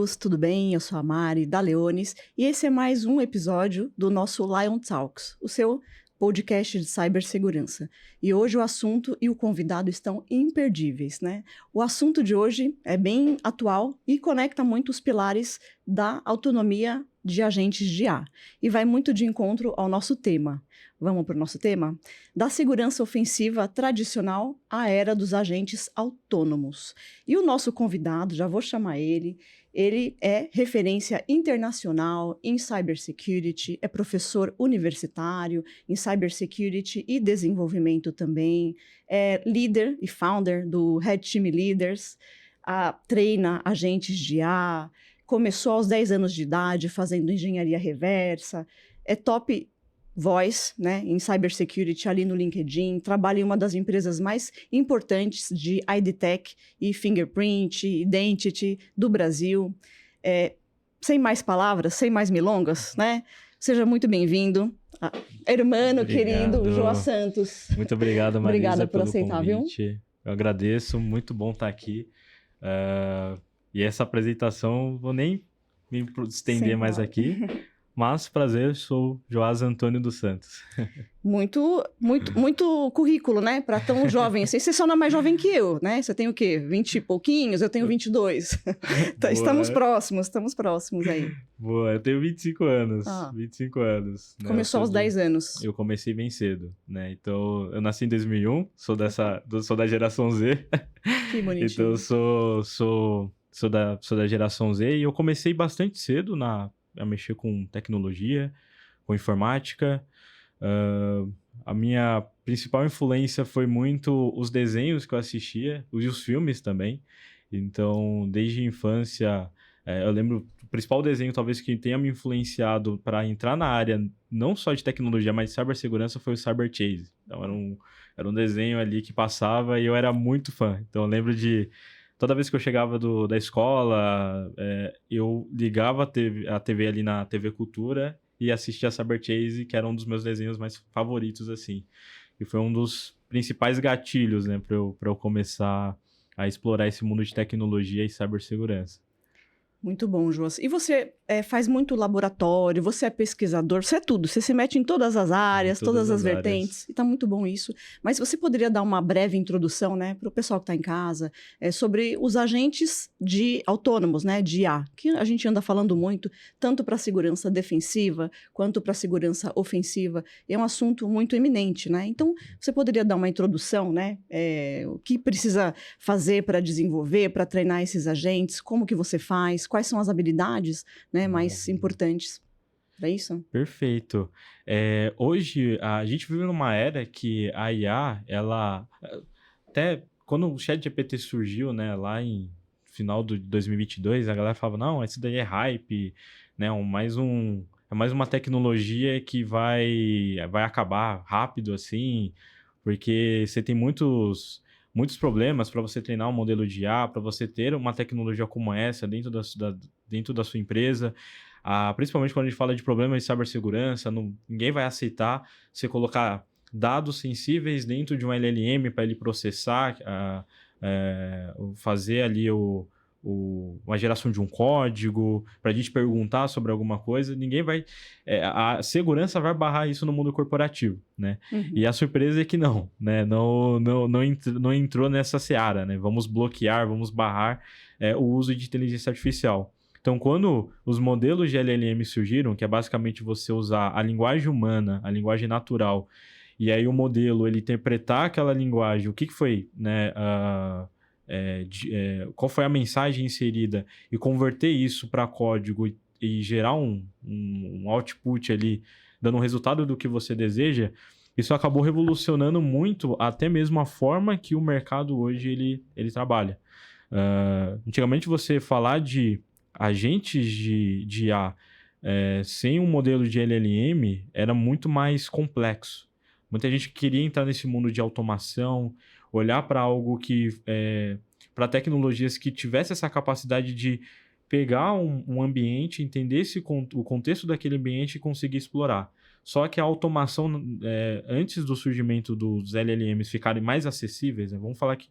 amigos, tudo bem? Eu sou a Mari da Leones e esse é mais um episódio do nosso Lion Talks, o seu podcast de cibersegurança. E hoje o assunto e o convidado estão imperdíveis, né? O assunto de hoje é bem atual e conecta muito os pilares da autonomia de agentes de IA e vai muito de encontro ao nosso tema. Vamos para o nosso tema? Da segurança ofensiva tradicional à era dos agentes autônomos. E o nosso convidado, já vou chamar ele é referência internacional em cybersecurity, é professor universitário em cybersecurity e desenvolvimento também, é líder e founder do Red Team Leaders, treina agentes de IA, começou aos 10 anos de idade fazendo engenharia reversa, é top voice, né, em cybersecurity ali no LinkedIn, trabalha em uma das empresas mais importantes de ID Tech e Fingerprint, Identity do Brasil. Sem mais palavras, sem mais milongas, né? Seja muito bem-vindo, hermano querido João Santos. Muito obrigado, Marisa, Obrigada por pelo aceitar, convite. Viu? Eu agradeço, muito bom estar aqui. E essa apresentação, vou nem me estender mais aqui. Mas, prazer, sou Joás Antônio dos Santos. Muito currículo, né? Para tão jovem assim. Você só não é mais jovem que eu, né? Você tem o quê? 20 e pouquinhos? Eu tenho 22. Estamos próximos aí. Boa, eu tenho 25 anos. 25 anos. Né? Começou aos 10 anos. Eu comecei bem cedo, né? Então, eu nasci em 2001, sou da geração Z. Que bonitinho. Então, eu sou da geração Z e eu comecei bastante cedo a mexer com tecnologia, com informática. A minha principal influência foi muito os desenhos que eu assistia, e os filmes também. Então, desde a infância, eu lembro, o principal desenho talvez que tenha me influenciado para entrar na área, não só de tecnologia, mas de cibersegurança, foi o Cyber Chase. Então, era um desenho ali que passava e eu era muito fã. Então, eu lembro de... Toda vez que eu chegava da escola, eu ligava a TV ali na TV Cultura e assistia a Cyber Chase, que era um dos meus desenhos mais favoritos, assim. E foi um dos principais gatilhos, né, para eu começar a explorar esse mundo de tecnologia e cibersegurança. Muito bom, Joas. E você faz muito laboratório, você é pesquisador, você é tudo, você se mete em todas as áreas, todas as vertentes, e tá muito bom isso. Mas você poderia dar uma breve introdução, né, para o pessoal que está em casa, sobre os agentes autônomos, né, de IA, que a gente anda falando muito, tanto para a segurança defensiva, quanto para a segurança ofensiva, e é um assunto muito eminente, né? Então, você poderia dar uma introdução, né, o que precisa fazer para desenvolver, para treinar esses agentes, como que você faz, quais são as habilidades, né, mais importantes. É isso? Perfeito. Hoje, a gente vive numa era que a IA, ela... Até quando o ChatGPT surgiu, né, lá em final de 2022, a galera falava, não, isso daí é hype, né, é mais uma tecnologia que vai acabar rápido, assim, porque você tem muitos problemas para você treinar um modelo de IA, para você ter uma tecnologia como essa dentro da sua empresa. Principalmente quando a gente fala de problemas de cibersegurança, ninguém vai aceitar você colocar dados sensíveis dentro de um LLM para ele processar, fazer ali uma geração de um código, para a gente perguntar sobre alguma coisa. Ninguém vai... a segurança vai barrar isso no mundo corporativo, né? Uhum. E a surpresa é que não, né? Não entrou nessa seara, né? Vamos bloquear, vamos barrar o uso de inteligência artificial. Então, quando os modelos de LLM surgiram, que é basicamente você usar a linguagem humana, a linguagem natural, e aí o modelo, ele interpretar aquela linguagem, o que foi, né, qual foi a mensagem inserida, e converter isso para código e gerar um output ali, dando um resultado do que você deseja, isso acabou revolucionando muito até mesmo a forma que o mercado hoje ele trabalha. Antigamente, você falar de agentes de IA sem um modelo de LLM era muito mais complexo. Muita gente queria entrar nesse mundo de automação, olhar para algo que... para tecnologias que tivesse essa capacidade de pegar um ambiente, entender o contexto daquele ambiente e conseguir explorar. Só que a automação, antes do surgimento dos LLMs ficarem mais acessíveis, né, vamos falar que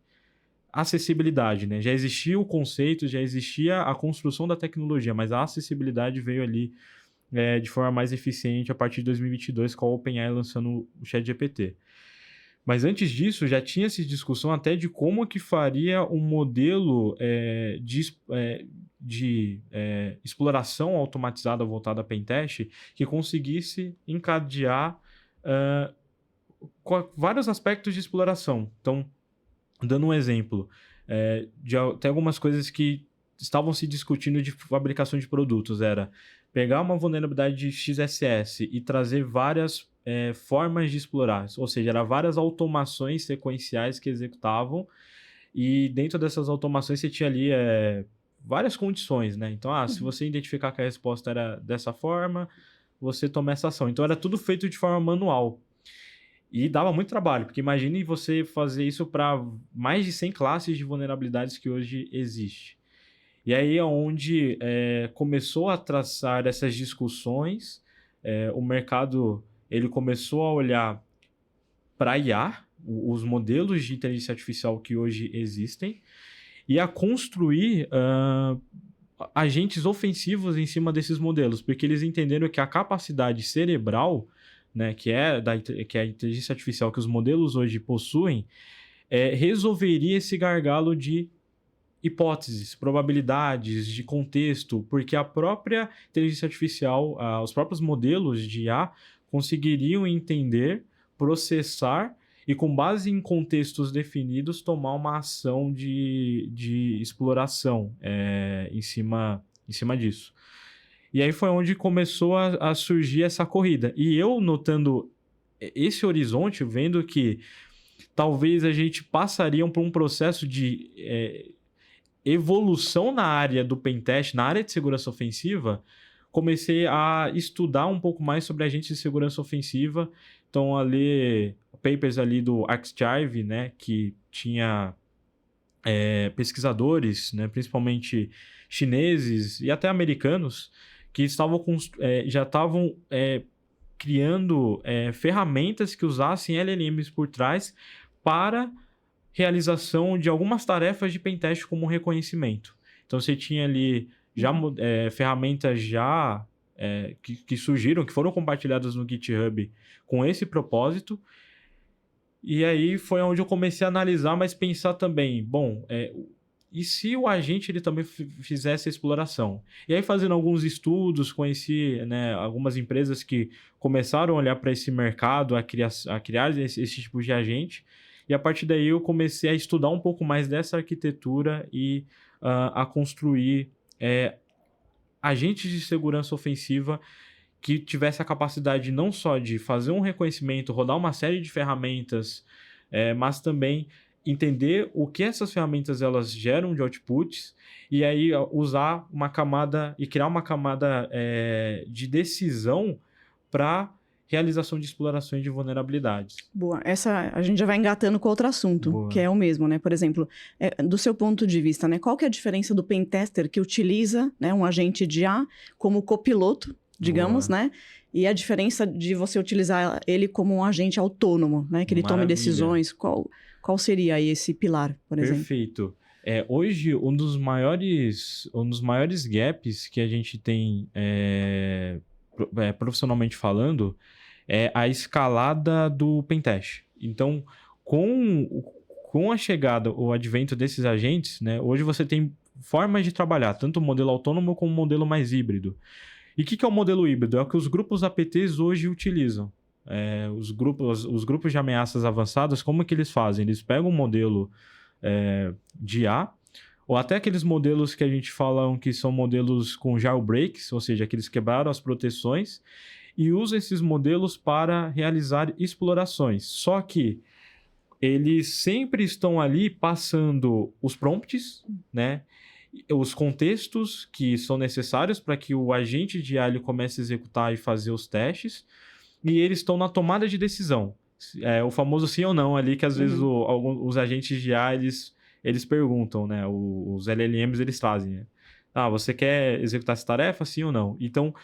acessibilidade, né? Já existia o conceito, já existia a construção da tecnologia, mas a acessibilidade veio ali de forma mais eficiente a partir de 2022, com a OpenAI lançando o ChatGPT. Mas antes disso, já tinha-se discussão até de como que faria um modelo de exploração automatizada voltada a pentest que conseguisse encadear vários aspectos de exploração. Então, dando um exemplo, tem algumas coisas que estavam se discutindo de fabricação de produtos, era pegar uma vulnerabilidade de XSS e trazer várias formas de explorar, ou seja, eram várias automações sequenciais que executavam, e dentro dessas automações você tinha ali várias condições, né? Então, se você identificar que a resposta era dessa forma, você toma essa ação. Então, era tudo feito de forma manual. E dava muito trabalho, porque imagine você fazer isso para mais de 100 classes de vulnerabilidades que hoje existe. E aí é onde começou a traçar essas discussões, o mercado ele começou a olhar para IA, os modelos de inteligência artificial que hoje existem, e a construir agentes ofensivos em cima desses modelos, porque eles entenderam que a capacidade cerebral, né, que é a inteligência artificial que os modelos hoje possuem, resolveria esse gargalo de hipóteses, probabilidades, de contexto, porque a própria inteligência artificial, os próprios modelos de IA conseguiriam entender, processar e, com base em contextos definidos, tomar uma ação de exploração em cima disso. E aí foi onde começou a surgir essa corrida. E eu notando esse horizonte, vendo que talvez a gente passaria por um processo de evolução na área do pentest, na área de segurança ofensiva, comecei a estudar um pouco mais sobre agentes de segurança ofensiva. Então, a ler papers ali do Archive, né, que tinha pesquisadores, né, principalmente chineses e até americanos, que já estavam criando ferramentas que usassem LLMs por trás para realização de algumas tarefas de pentest como reconhecimento. Então, você tinha ali já ferramentas que surgiram, que foram compartilhadas no GitHub com esse propósito. E aí foi onde eu comecei a analisar, mas pensar também, bom, e se o agente ele também fizesse a exploração? E aí, fazendo alguns estudos, conheci, né, algumas empresas que começaram a olhar para esse mercado, a criar esse tipo de agente. E a partir daí eu comecei a estudar um pouco mais dessa arquitetura e a construir agentes de segurança ofensiva que tivesse a capacidade não só de fazer um reconhecimento, rodar uma série de ferramentas, mas também entender o que essas ferramentas elas geram de outputs e aí usar uma camada e criar uma camada de decisão para realização de explorações de vulnerabilidades. Boa, a gente já vai engatando com outro assunto, Boa. Que é o mesmo, né? Por exemplo, do seu ponto de vista, né? Qual que é a diferença do pentester que utiliza, né, um agente de IA como copiloto, digamos, Boa. né? E a diferença de você utilizar ele como um agente autônomo, né? Que ele tome decisões. Qual seria aí esse pilar, por exemplo? Perfeito. Hoje, um dos maiores gaps que a gente tem profissionalmente falando é a escalada do pentest. Então, com a chegada, o advento desses agentes, né, hoje você tem formas de trabalhar, tanto o modelo autônomo como o modelo mais híbrido. E o que é o modelo híbrido? É o que os grupos APTs hoje utilizam. Os grupos de ameaças avançadas, como que eles fazem? Eles pegam um modelo de IA, ou até aqueles modelos que a gente fala que são modelos com jailbreaks, ou seja, que eles quebraram as proteções, e usam esses modelos para realizar explorações. Só que eles sempre estão ali passando os prompts, né? Os contextos que são necessários para que o agente de IA comece a executar e fazer os testes, e eles estão na tomada de decisão. O famoso sim ou não ali, que às vezes os agentes de IA, eles perguntam, né? Os LLMs, eles fazem. Né? Você quer executar essa tarefa, sim ou não? Então,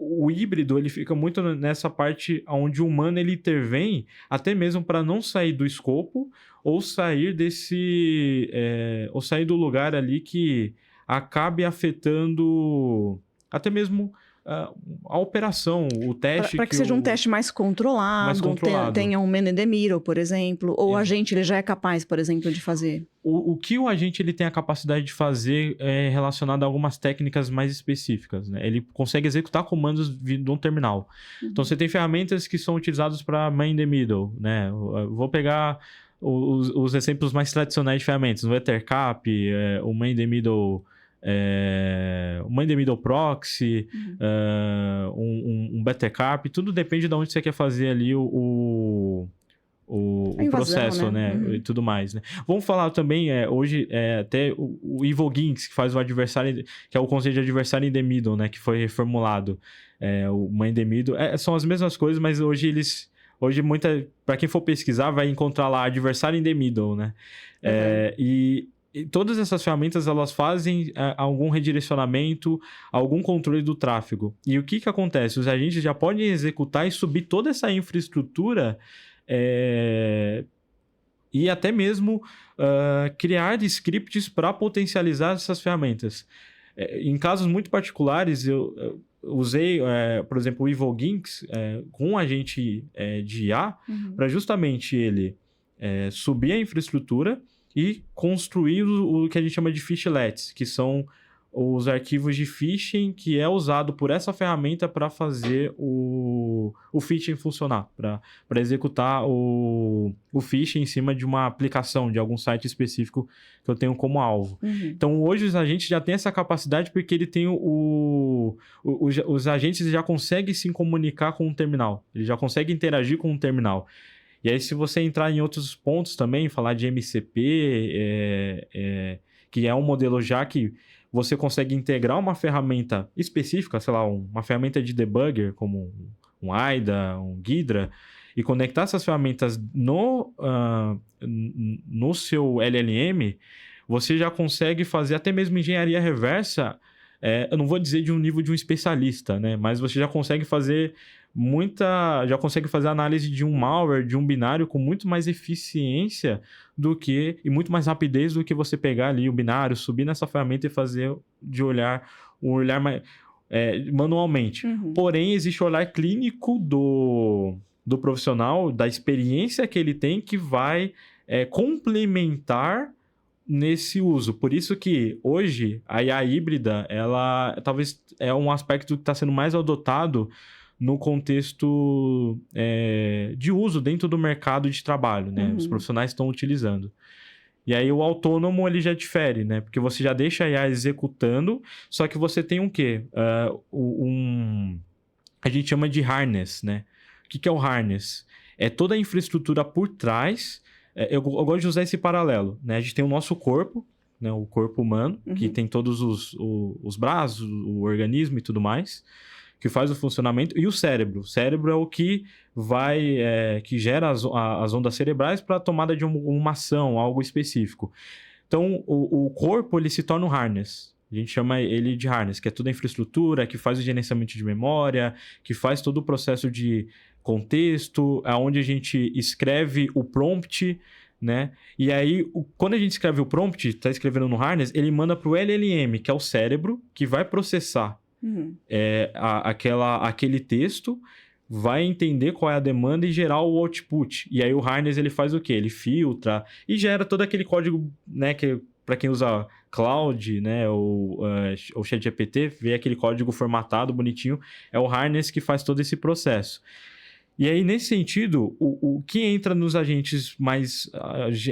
o híbrido, ele fica muito nessa parte onde o humano, ele intervém, até mesmo para não sair do escopo, ou sair ou sair do lugar ali que acabe afetando até mesmo a operação, o teste Para que seja um teste mais controlado, tenha um man in the middle, por exemplo, ou o agente ele já é capaz, por exemplo, de fazer? O que o agente ele tem a capacidade de fazer é relacionado a algumas técnicas mais específicas, né? Ele consegue executar comandos de um terminal. Então, você tem ferramentas que são utilizadas para man in the middle, né? Eu vou pegar os exemplos mais tradicionais de ferramentas, o Ethercap, o man in the middle... o man in the middle proxy, um Bettercap, tudo depende de onde você quer fazer ali o processo, né? E tudo mais, né? Vamos falar também, hoje, até o Evil Ginks, que faz o adversário, que é o conceito de adversário in the middle, né? Que foi reformulado. O man in the middle. São as mesmas coisas, mas hoje para quem for pesquisar, vai encontrar lá adversário in the middle, né? E todas essas ferramentas, elas fazem algum redirecionamento, algum controle do tráfego. E o que acontece? Os agentes já podem executar e subir toda essa infraestrutura e até mesmo criar scripts para potencializar essas ferramentas. Em casos muito particulares, eu usei, por exemplo, o Evil Ginks com um agente de IA para justamente ele subir a infraestrutura e construir o que a gente chama de fishlets, que são os arquivos de phishing que é usado por essa ferramenta para fazer o phishing funcionar, para executar o phishing em cima de uma aplicação, de algum site específico que eu tenho como alvo. Então, hoje os agentes já têm essa capacidade porque ele tem os agentes já conseguem se comunicar com o terminal, ele já consegue interagir com o terminal. E aí, se você entrar em outros pontos também, falar de MCP, que é um modelo já que você consegue integrar uma ferramenta específica, sei lá, uma ferramenta de debugger, como um AIDA, um Ghidra, e conectar essas ferramentas no seu LLM, você já consegue fazer até mesmo engenharia reversa, eu não vou dizer de um nível de um especialista, né? Mas você já consegue fazer já consegue fazer análise de um malware, de um binário com muito mais eficiência e muito mais rapidez do que você pegar ali o binário, subir nessa ferramenta e fazer um olhar mais, manualmente. Porém, existe o olhar clínico do profissional, da experiência que ele tem, que vai complementar nesse uso. Por isso que hoje a IA híbrida, ela talvez é um aspecto que está sendo mais adotado no contexto de uso dentro do mercado de trabalho, né? Os profissionais estão utilizando. E aí o autônomo, ele já difere, né? Porque você já deixa a IA executando, só que você tem um quê? A gente chama de harness, né? O que é o harness? É toda a infraestrutura por trás. Eu gosto de usar esse paralelo, né? A gente tem o nosso corpo, né? O corpo humano, que tem todos os braços, o organismo e tudo mais, que faz o funcionamento, e o cérebro. O cérebro é o que que gera as ondas cerebrais para a tomada de uma ação, algo específico. Então, o corpo, ele se torna um harness. A gente chama ele de harness, que é toda a infraestrutura, que faz o gerenciamento de memória, que faz todo o processo de contexto, onde a gente escreve o prompt, né? E aí, quando a gente escreve o prompt, está escrevendo no harness, ele manda para o LLM, que é o cérebro, que vai processar aquele texto, vai entender qual é a demanda e gerar o output. E aí o harness, ele faz o quê? Ele filtra e gera todo aquele código, né, que para quem usa cloud, né, ou ChatGPT, vê aquele código formatado, bonitinho, é o harness que faz todo esse processo. E aí, nesse sentido, o que entra nos agentes mais...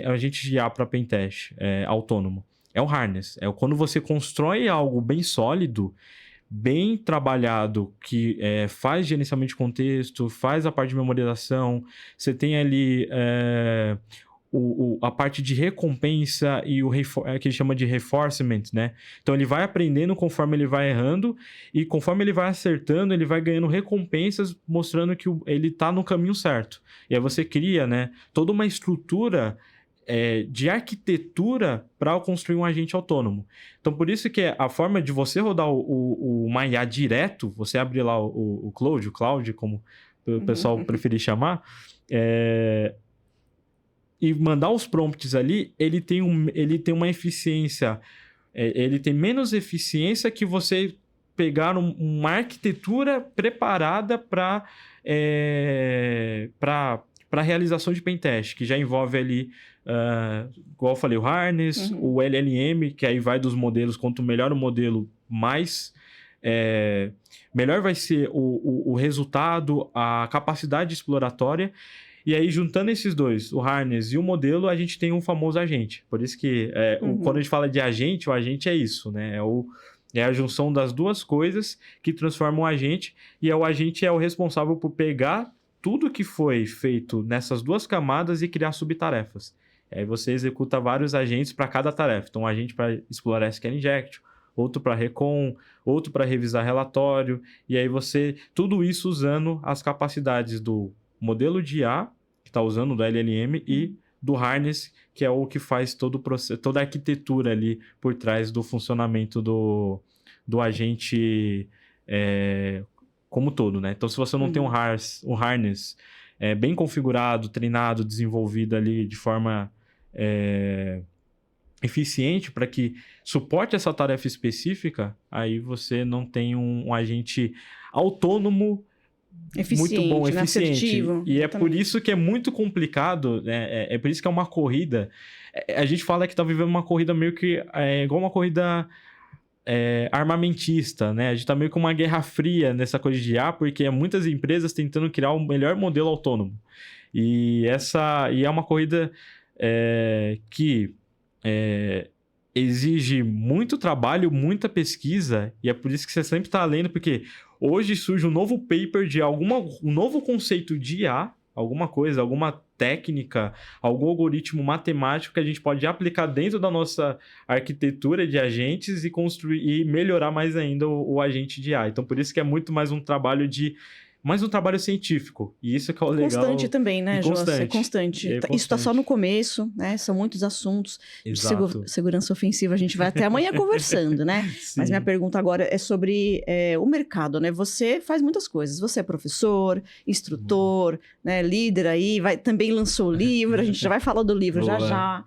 agentes de IA para pentest autônomo é o harness. É quando você constrói algo bem sólido, bem trabalhado, que faz gerenciamento de contexto, faz a parte de memorização, você tem ali a parte de recompensa e que ele chama de reinforcement, né? Então, ele vai aprendendo conforme ele vai errando e conforme ele vai acertando, ele vai ganhando recompensas, mostrando que ele está no caminho certo. E aí você cria, né, toda uma estrutura de arquitetura para construir um agente autônomo. Então, por isso que a forma de você rodar uma IA direto, você abrir lá o Cloud, como o pessoal preferir chamar, e mandar os prompts ali, ele tem uma eficiência, ele tem menos eficiência que você pegar uma arquitetura preparada para realização de pentest, que já envolve ali, igual eu falei, o harness, o LLM, que aí vai dos modelos, quanto melhor o modelo, mais melhor vai ser o resultado, a capacidade exploratória. E aí, juntando esses dois, o harness e o modelo, a gente tem um famoso agente. Por isso que quando a gente fala de agente, o agente é isso, né? É a junção das duas coisas que transformam o agente, e o agente é o responsável por pegar tudo que foi feito nessas duas camadas e criar subtarefas. Aí você executa vários agentes para cada tarefa. Então, um agente para explorar SQL Injection, outro para Recon, outro para revisar relatório, e aí tudo isso usando as capacidades do modelo de IA, que está usando do LLM, e do harness, que é o que faz todo o processo, toda a arquitetura ali por trás do funcionamento do agente como todo, né? Então, se você não tem um harness bem configurado, treinado, desenvolvido ali de forma eficiente para que suporte essa tarefa específica, aí você não tem um agente autônomo eficiente, muito bom, né? eficiente. Assertivo, E exatamente. É por isso que é muito complicado, né? É por isso que é uma corrida. A gente fala que está vivendo uma corrida meio que igual uma corrida armamentista, né? A gente está meio com uma guerra fria nessa coisa de IA, porque muitas empresas tentando criar o melhor modelo autônomo. E é uma corrida que exige muito trabalho, muita pesquisa, e é por isso que você sempre está lendo, porque hoje surge um novo paper de um novo conceito de IA, alguma coisa, alguma técnica, algum algoritmo matemático que a gente pode aplicar dentro da nossa arquitetura de agentes e construir e melhorar mais ainda o agente de IA. Então, por isso que é muito mais um trabalho científico. E isso que é o legal. Constante também, né, Jô? É constante. Isso está só no começo, né? São muitos assuntos. Exato. De segurança ofensiva. A gente vai até amanhã conversando, né? Sim. Mas minha pergunta agora é sobre o mercado, né? Você faz muitas coisas. Você é professor, instrutor, né? Líder aí, também lançou livro. A gente já vai falar do livro já.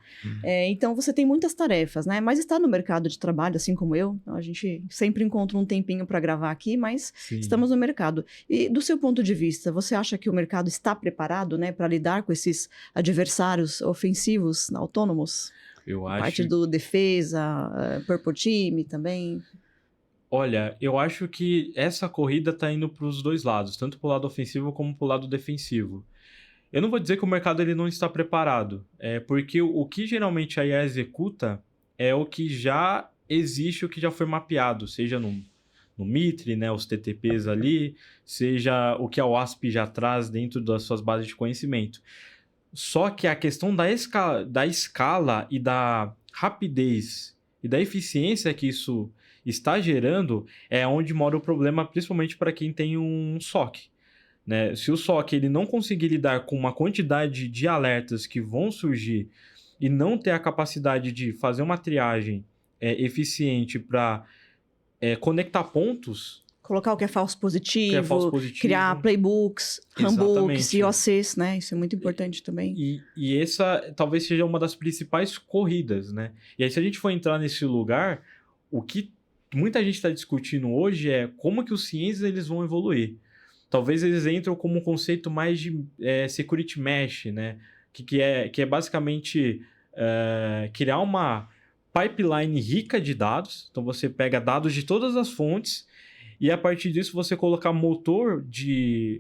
Então, você tem muitas tarefas, né? Mas está no mercado de trabalho, assim como eu. Então, a gente sempre encontra um tempinho para gravar aqui, mas estamos no mercado. E do seu ponto de vista, você acha que o mercado está preparado, né, para lidar com esses adversários ofensivos autônomos? Eu acho. Parte do defesa, Purple Team também. Olha, eu acho que essa corrida está indo para os dois lados, tanto para o lado ofensivo como para o lado defensivo. Eu não vou dizer que o mercado ele não está preparado, porque o que geralmente a IA executa é o que já existe, o que já foi mapeado, seja no Mitre, né, os TTPs ali, seja o que a OASP já traz dentro das suas bases de conhecimento. Só que a questão da escala e da rapidez e da eficiência que isso está gerando é onde mora o problema, principalmente para quem tem um SOC. Né? Se o SOC ele não conseguir lidar com uma quantidade de alertas que vão surgir e não ter a capacidade de fazer uma triagem eficiente para conectar pontos... Colocar o que é falso positivo, criar playbooks, handbooks, IOCs, né? Isso é muito importante também. E essa talvez seja uma das principais corridas, né? E aí, se a gente for entrar nesse lugar, o que muita gente está discutindo hoje é como que os ciências eles vão evoluir. Talvez eles entram como um conceito mais de security mesh, né? Que é basicamente criar uma pipeline rica de dados. Então, você pega dados de todas as fontes e, a partir disso, você colocar um motor de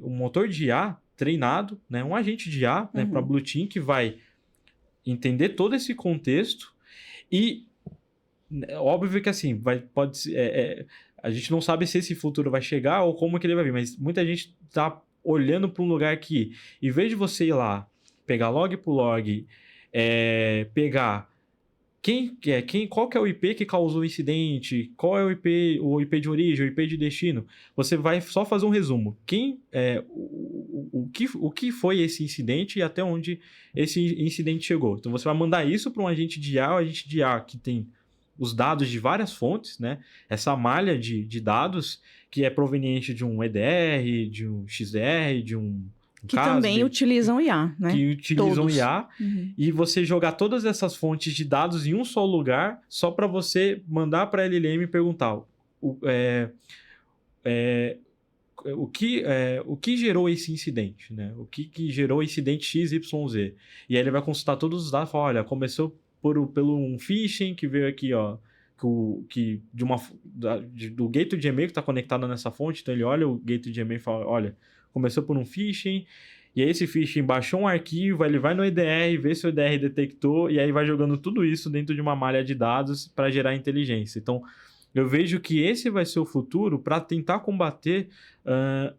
IA treinado, né? Um agente de IA, né? Para Blue Team, que vai entender todo esse contexto e, óbvio que assim, pode ser... a gente não sabe se esse futuro vai chegar ou como que ele vai vir, mas muita gente está olhando para um lugar que, em vez de você ir lá, pegar log por log, pegar qual que é o IP que causou o incidente, qual é o IP de origem, o IP de destino, você vai só fazer um resumo. o que foi esse incidente e até onde esse incidente chegou. Então, você vai mandar isso para um agente de IA, o agente de IA que tem os dados de várias fontes, né? Essa malha de dados que é proveniente de um EDR, de um XDR, de um que também utilizam IA, né? Que utilizam Todos. IA. E você jogar todas essas fontes de dados em um só lugar, só para você mandar para a LLM e perguntar o que gerou esse incidente, né? O que gerou o incidente XYZ. E aí ele vai consultar todos os dados e falar, olha, começou pelo um phishing que veio aqui, ó, do gateway de e-mail que está conectado nessa fonte. Então ele olha o gateway de e-mail e fala, olha, começou por um phishing, e aí esse phishing baixou um arquivo, aí ele vai no EDR, vê se o EDR detectou, e aí vai jogando tudo isso dentro de uma malha de dados para gerar inteligência. Então, eu vejo que esse vai ser o futuro para tentar combater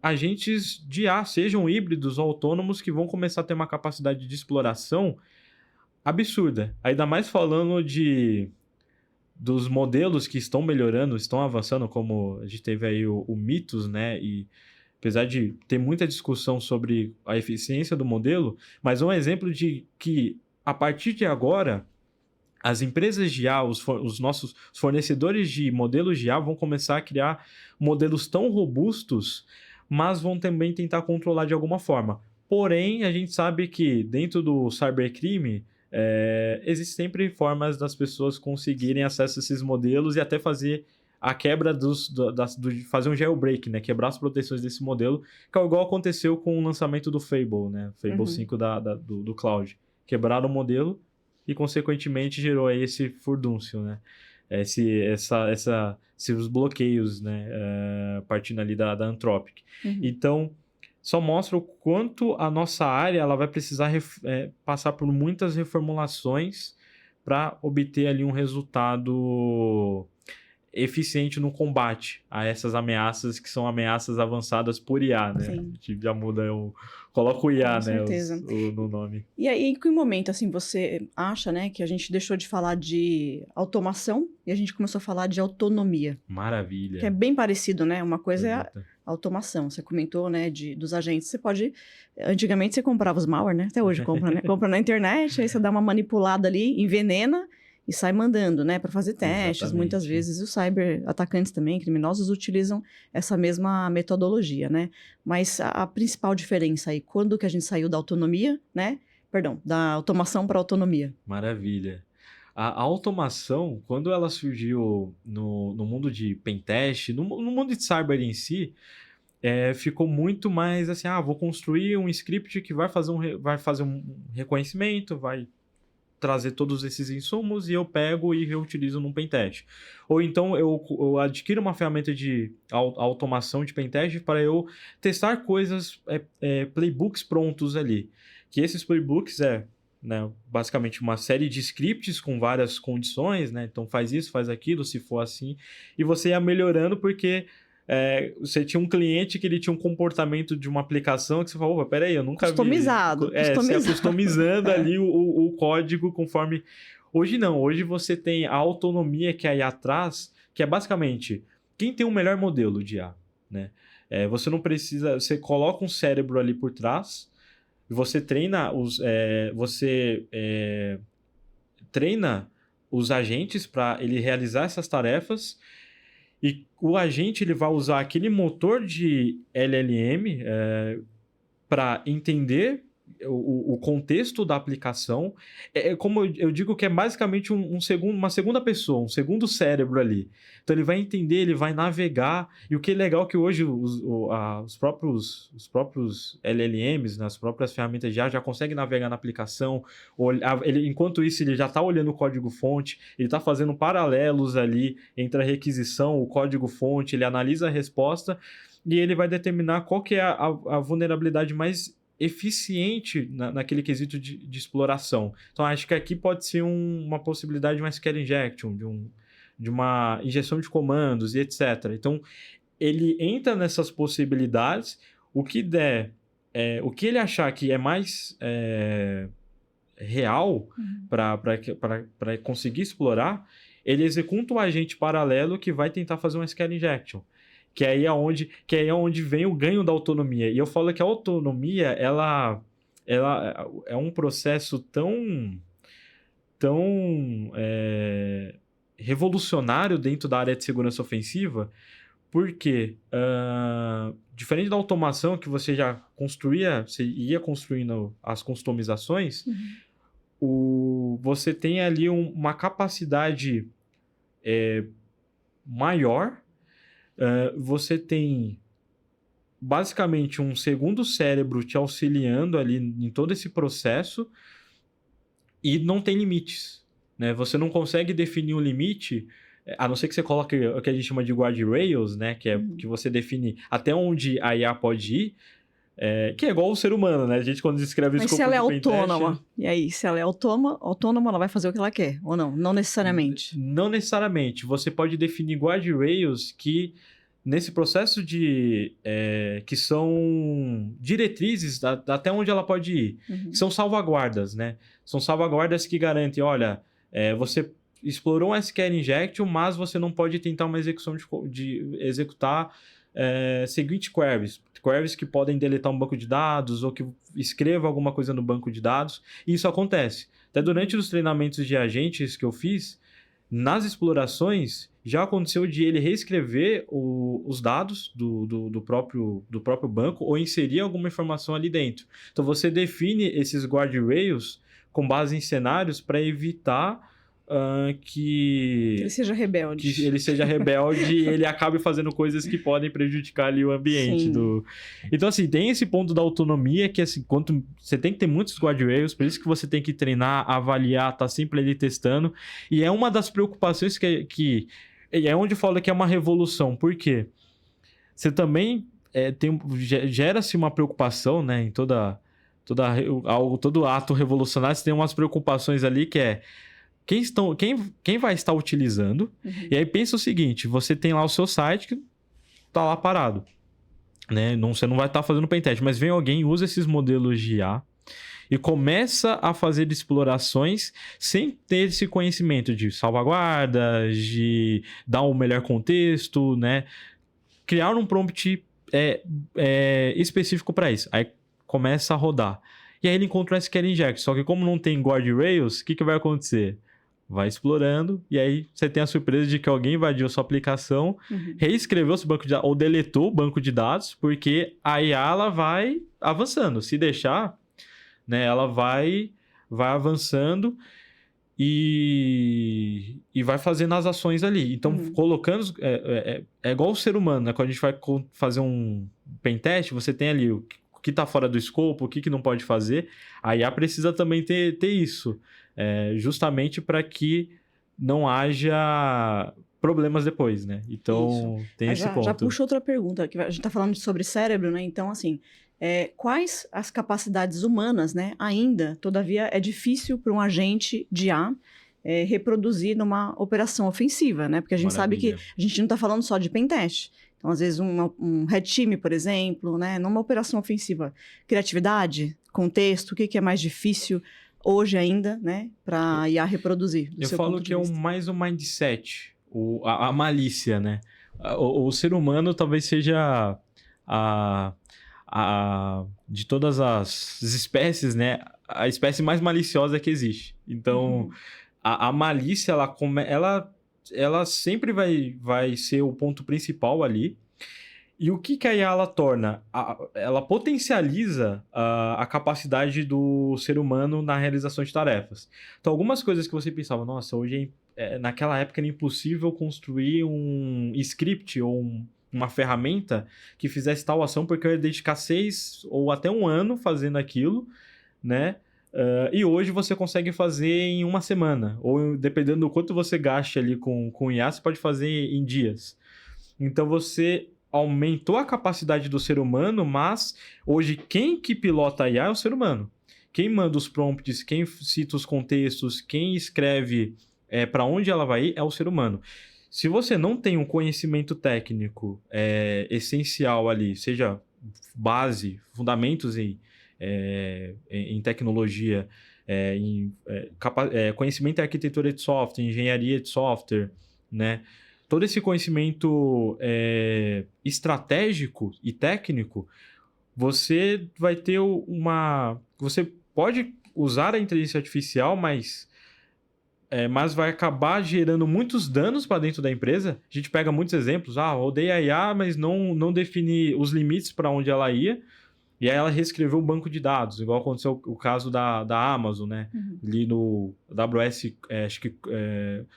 agentes de IA, sejam híbridos ou autônomos, que vão começar a ter uma capacidade de exploração absurda. Ainda mais falando dos modelos que estão melhorando, estão avançando, como a gente teve aí o Mythos, né? E apesar de ter muita discussão sobre a eficiência do modelo, mas é um exemplo de que, a partir de agora, as empresas de IA, os nossos fornecedores de modelos de IA vão começar a criar modelos tão robustos, mas vão também tentar controlar de alguma forma. Porém, a gente sabe que dentro do cybercrime, existem sempre formas das pessoas conseguirem acesso a esses modelos e até fazer a quebra fazer um jailbreak, né? Quebrar as proteções desse modelo, que é igual aconteceu com o lançamento do Fable, né? Fable 5 do Cloud. Quebraram o modelo e, consequentemente, gerou aí esse furdúncio, né? Esses bloqueios, né? Partindo ali da Anthropic. Então, só mostra o quanto a nossa área ela vai precisar passar por muitas reformulações para obter ali um resultado eficiente no combate a essas ameaças que são ameaças avançadas por IA, né? Sim. A gente já muda, coloca o IA, Com né, certeza. no nome. E aí, em que momento, assim, você acha, né, que a gente deixou de falar de automação e a gente começou a falar de autonomia? Maravilha. Que é bem parecido, né? Uma coisa é a automação. Você comentou, né, dos agentes. Você pode... Antigamente você comprava os malware, né? Até hoje compra, né? Compra na internet, aí você dá uma manipulada ali, envenena e sai mandando, né, para fazer testes. Exatamente. Muitas vezes os cyber atacantes também, criminosos, utilizam essa mesma metodologia, né? Mas a principal diferença aí, quando que a gente saiu da autonomia, né? Perdão, da automação para autonomia. Maravilha. A automação, quando ela surgiu no mundo de pentest, no mundo de cyber em si, ficou muito mais assim, vou construir um script que vai fazer um reconhecimento, vai trazer todos esses insumos e eu pego e reutilizo num pentest. Ou então eu adquiro uma ferramenta de automação de pentest para eu testar coisas, playbooks prontos ali. Que esses playbooks né, basicamente uma série de scripts com várias condições, né? Então faz isso, faz aquilo, se for assim. E você ia melhorando porque você tinha um cliente que ele tinha um comportamento de uma aplicação que você falou, peraí, eu nunca customizado. vi... Você ia customizando ali o código conforme... Hoje não, hoje você tem a autonomia que a IA traz, que é basicamente quem tem o melhor modelo de IA, né? Você não precisa... Você coloca um cérebro ali por trás e você treina treina os agentes para ele realizar essas tarefas. E o agente ele vai usar aquele motor de LLM para entender o contexto da aplicação. Como eu digo que é basicamente uma segunda pessoa, um segundo cérebro ali. Então ele vai entender, ele vai navegar. E o que é legal é que hoje os próprios LLMs, né, as próprias ferramentas já conseguem navegar na aplicação. Enquanto isso, ele já está olhando o código-fonte, ele está fazendo paralelos ali entre a requisição, o código-fonte, ele analisa a resposta e ele vai determinar qual que é a vulnerabilidade mais eficiente naquele quesito de exploração. Então, acho que aqui pode ser uma possibilidade de uma SQL injection, de uma injeção de comandos e etc. Então, ele entra nessas possibilidades, o que ele achar que é mais real para conseguir explorar, ele executa um agente paralelo que vai tentar fazer uma SQL injection. que aí é onde vem o ganho da autonomia. E eu falo que a autonomia, ela é um processo tão revolucionário dentro da área de segurança ofensiva, porque, diferente da automação que você já construía, você ia construindo as customizações, você tem ali uma capacidade maior, você tem basicamente um segundo cérebro te auxiliando ali em todo esse processo e não tem limites, né? Você não consegue definir um limite, a não ser que você coloque o que a gente chama de guardrails, né? Que é que você define até onde a IA pode ir, que é igual o ser humano, né? A gente quando escreve o Mas escopo se ela é do pentest, autônoma, e aí, se ela é autônoma, ela vai fazer o que ela quer, ou não? Não necessariamente. Não necessariamente. Você pode definir guardrails que, nesse processo que são diretrizes até onde ela pode ir, que são salvaguardas, né? São salvaguardas que garantem, olha, você explorou um SQL injection, mas você não pode tentar uma execução de executar seguinte queries que podem deletar um banco de dados ou que escreva alguma coisa no banco de dados. E isso acontece. Até durante os treinamentos de agentes que eu fiz, nas explorações, já aconteceu de ele reescrever os dados do próprio banco ou inserir alguma informação ali dentro. Então, você define esses guardrails com base em cenários para evitar que ele seja rebelde. Que ele seja rebelde e ele acabe fazendo coisas que podem prejudicar ali o ambiente. Então, assim, tem esse ponto da autonomia que, assim, você tem que ter muitos guardrails, por isso que você tem que treinar, avaliar, tá sempre ali testando. E é uma das preocupações que é onde eu falo que é uma revolução. Por quê? Você também gera-se uma preocupação, né, em todo ato revolucionário, você tem umas preocupações ali que é quem vai estar utilizando. E aí pensa o seguinte, você tem lá o seu site que tá lá parado, né? Você não vai estar fazendo pentest, mas vem alguém, usa esses modelos de IA e começa a fazer explorações sem ter esse conhecimento de salvaguardas, de dar o melhor contexto, né? Criar um prompt específico para isso. Aí começa a rodar. E aí ele encontra o SQL Inject. Só que como não tem guardrails, o que vai acontecer? Vai explorando, e aí você tem a surpresa de que alguém invadiu a sua aplicação, reescreveu seu banco de dados, ou deletou o banco de dados, porque a IA ela vai avançando. Se deixar, né, ela vai avançando e vai fazendo as ações ali. Então, colocando... É igual o ser humano, né? Quando a gente vai fazer um pentest, você tem ali o que está fora do escopo, o que não pode fazer. A IA precisa também ter isso. Justamente para que não haja problemas depois, né? Então, tem esse ponto. Já puxa outra pergunta, que a gente está falando sobre cérebro, né? Então, assim, quais as capacidades humanas, né? Ainda, todavia, é difícil para um agente de IA reproduzir numa operação ofensiva, né? Porque a gente sabe que a gente não está falando só de pentest. Então, às vezes, um red team, por exemplo, né? Numa operação ofensiva, criatividade, contexto, o que é mais difícil hoje ainda, né, para IA reproduzir? Eu falo que é mais um mindset, a malícia, né? O ser humano talvez seja de todas as espécies, né, a espécie mais maliciosa que existe. Então, a malícia, ela sempre vai ser o ponto principal ali. E o que a IA ela torna? Ela potencializa a capacidade do ser humano na realização de tarefas. Então, algumas coisas que você pensava, nossa, hoje naquela época era impossível construir um script ou uma ferramenta que fizesse tal ação, porque eu ia dedicar 6 ou até 1 ano fazendo aquilo, né? E hoje você consegue fazer em 1 semana, ou dependendo do quanto você gaste ali com IA, você pode fazer em dias. Então, você aumentou a capacidade do ser humano, mas hoje quem que pilota a IA é o ser humano. Quem manda os prompts, quem cita os contextos, quem escreve para onde ela vai ir é o ser humano. Se você não tem um conhecimento técnico essencial ali, seja base, fundamentos em tecnologia, conhecimento em arquitetura de software, engenharia de software, né? todo esse conhecimento estratégico e técnico, você vai ter você pode usar a inteligência artificial, mas vai acabar gerando muitos danos para dentro da empresa. A gente pega muitos exemplos. Rodei a IA, mas não defini os limites para onde ela ia. E aí ela reescreveu o banco de dados, igual aconteceu o caso da Amazon, né? Uhum. Ali no AWS, acho que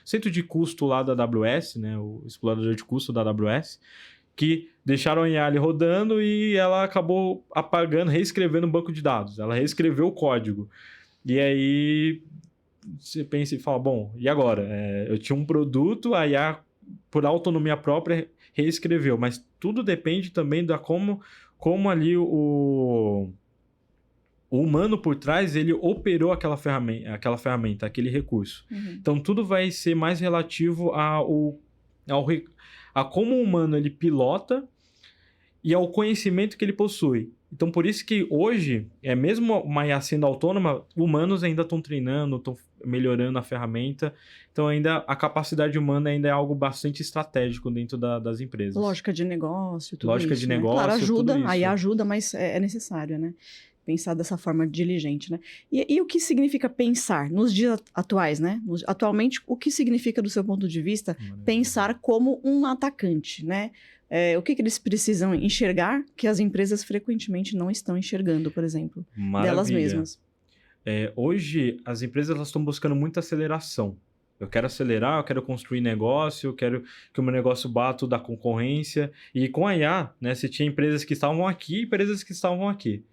centro de custo lá da AWS, né? O explorador de custo da AWS, que deixaram a IA ali rodando e ela acabou apagando, reescrevendo o banco de dados. Ela reescreveu o código. E aí você pensa e fala, bom, e agora? Eu tinha um produto, a IA, por autonomia própria, reescreveu. Mas tudo depende também da como ali o humano por trás, ele operou aquela ferramenta, aquele recurso. Uhum. Então, tudo vai ser mais relativo a como o humano ele pilota e ao conhecimento que ele possui. Então, por isso que hoje, mesmo uma IA sendo autônoma, humanos ainda estão treinando, estão melhorando a ferramenta. Então, ainda a capacidade humana ainda é algo bastante estratégico dentro das empresas. Lógica de negócio, tudo Lógica isso, de né? negócio, Claro, ajuda, tudo isso. a IA ajuda, mas é necessário, né? Pensar dessa forma diligente, né? E o que significa pensar nos dias atuais, né? Atualmente, o que significa, do seu ponto de vista, pensar como um atacante, né? O que eles precisam enxergar que as empresas frequentemente não estão enxergando, por exemplo, delas mesmas? Hoje, as empresas elas estão buscando muita aceleração. Eu quero acelerar, eu quero construir negócio, eu quero que o meu negócio bata o da concorrência. E com a IA, né, você tinha empresas que estavam aqui e empresas que estavam aqui.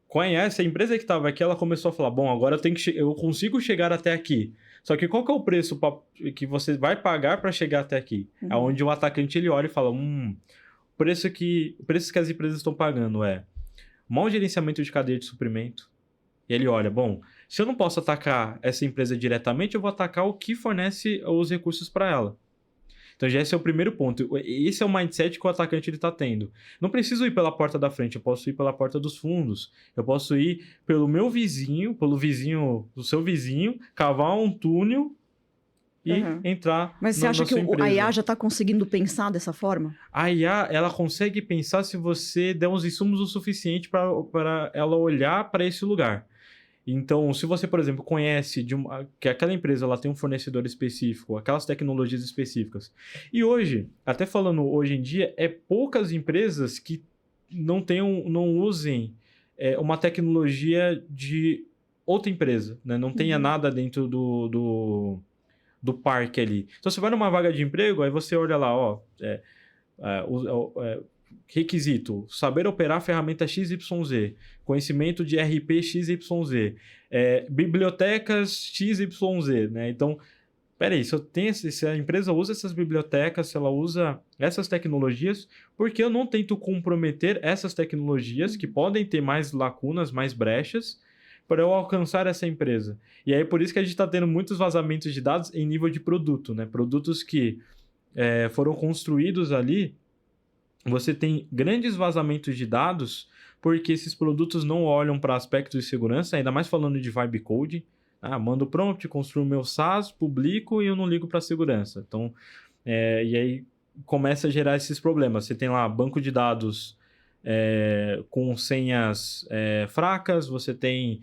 Com a IA, essa empresa que estava aqui, ela começou a falar, bom, agora eu consigo chegar até aqui. Só que qual que é o preço que você vai pagar para chegar até aqui? É onde o atacante ele olha e fala, o preço que as empresas estão pagando é mau gerenciamento de cadeia de suprimento. E ele olha, bom, se eu não posso atacar essa empresa diretamente, eu vou atacar o que fornece os recursos para ela. Então, já esse é o primeiro ponto. Esse é o mindset que o atacante está tendo. Não preciso ir pela porta da frente, eu posso ir pela porta dos fundos. Eu posso ir pelo meu vizinho, pelo vizinho do seu vizinho, cavar um túnel e entrar Mas você acha que empresa. A IA já está conseguindo pensar dessa forma? A IA, ela consegue pensar se você der uns insumos o suficiente para ela olhar para esse lugar. Então, se você, por exemplo, conhece que aquela empresa ela tem um fornecedor específico, aquelas tecnologias específicas. E hoje, até falando hoje em dia, poucas empresas que não usem uma tecnologia de outra empresa, né? Não tenha nada dentro do parque ali. Então, você vai numa vaga de emprego, aí você olha lá, requisito, saber operar a ferramenta XYZ, conhecimento de RP XYZ, bibliotecas XYZ, né? Então, peraí, se a empresa usa essas bibliotecas, se ela usa essas tecnologias, por que eu não tento comprometer essas tecnologias que podem ter mais lacunas, mais brechas, para eu alcançar essa empresa? E aí, por isso que a gente está tendo muitos vazamentos de dados em nível de produto, né? Produtos que foram construídos ali, você tem grandes vazamentos de dados porque esses produtos não olham para aspectos de segurança, ainda mais falando de vibe code. Mando prompt, construo meu SaaS, publico e eu não ligo para a segurança. Então, e aí começa a gerar esses problemas. Você tem lá banco de dados com senhas fracas, você tem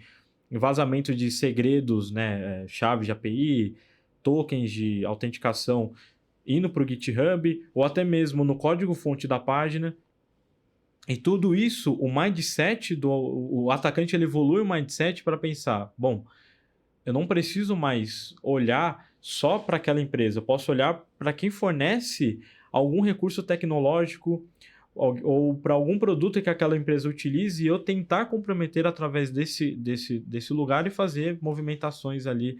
vazamento de segredos, né, chave de API, tokens de autenticação indo para o GitHub, ou até mesmo no código-fonte da página. E tudo isso, o mindset o atacante ele evolui o mindset para pensar, bom, eu não preciso mais olhar só para aquela empresa, eu posso olhar para quem fornece algum recurso tecnológico ou para algum produto que aquela empresa utilize e eu tentar comprometer através desse lugar e fazer movimentações ali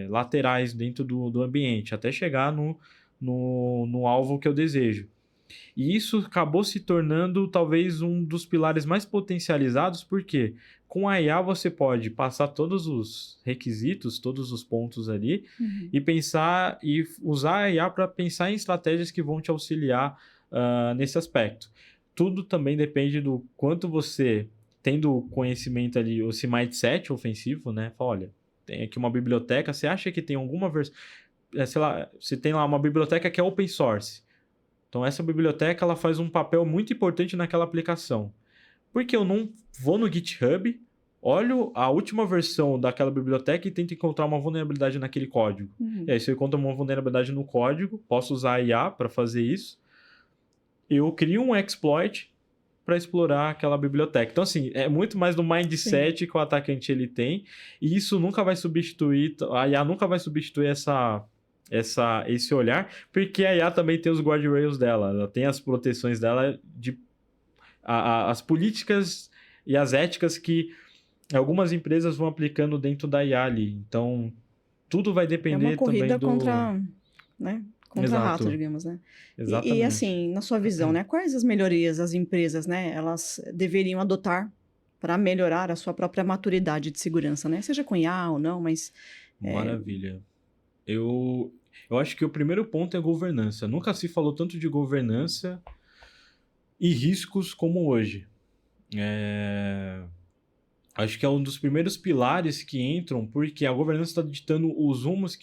laterais dentro do ambiente, até chegar no alvo que eu desejo. E isso acabou se tornando talvez um dos pilares mais potencializados, porque com a IA você pode passar todos os requisitos, todos os pontos ali, e pensar e usar a IA para pensar em estratégias que vão te auxiliar nesse aspecto. Tudo também depende do quanto você, tendo conhecimento ali, esse mindset ofensivo, né? Fala, olha, tem aqui uma biblioteca, você acha que tem alguma versão... sei lá, você tem lá uma biblioteca que é open source. Então, essa biblioteca ela faz um papel muito importante naquela aplicação. Porque eu não vou no GitHub, olho a última versão daquela biblioteca e tento encontrar uma vulnerabilidade naquele código. E aí, se eu encontro uma vulnerabilidade no código, posso usar a IA para fazer isso. Eu crio um exploit para explorar aquela biblioteca. Então, assim, é muito mais do mindset que o atacante ele tem. E isso nunca vai substituir, a IA nunca vai substituir esse olhar, porque a IA também tem os guardrails dela, ela tem as proteções dela, as políticas e as éticas que algumas empresas vão aplicando dentro da IA ali. Então, tudo vai depender uma corrida também do... contra, né? Contra Exato. rato, digamos, né? Exatamente. E assim, na sua visão, né? Quais as melhorias as empresas, né? Elas deveriam adotar para melhorar a sua própria maturidade de segurança, né? Seja com IA ou não, mas... Maravilha. Eu acho que o primeiro ponto é governança. Nunca se falou tanto de governança e riscos como hoje. Acho que é um dos primeiros pilares que entram, porque a governança está ditando os rumos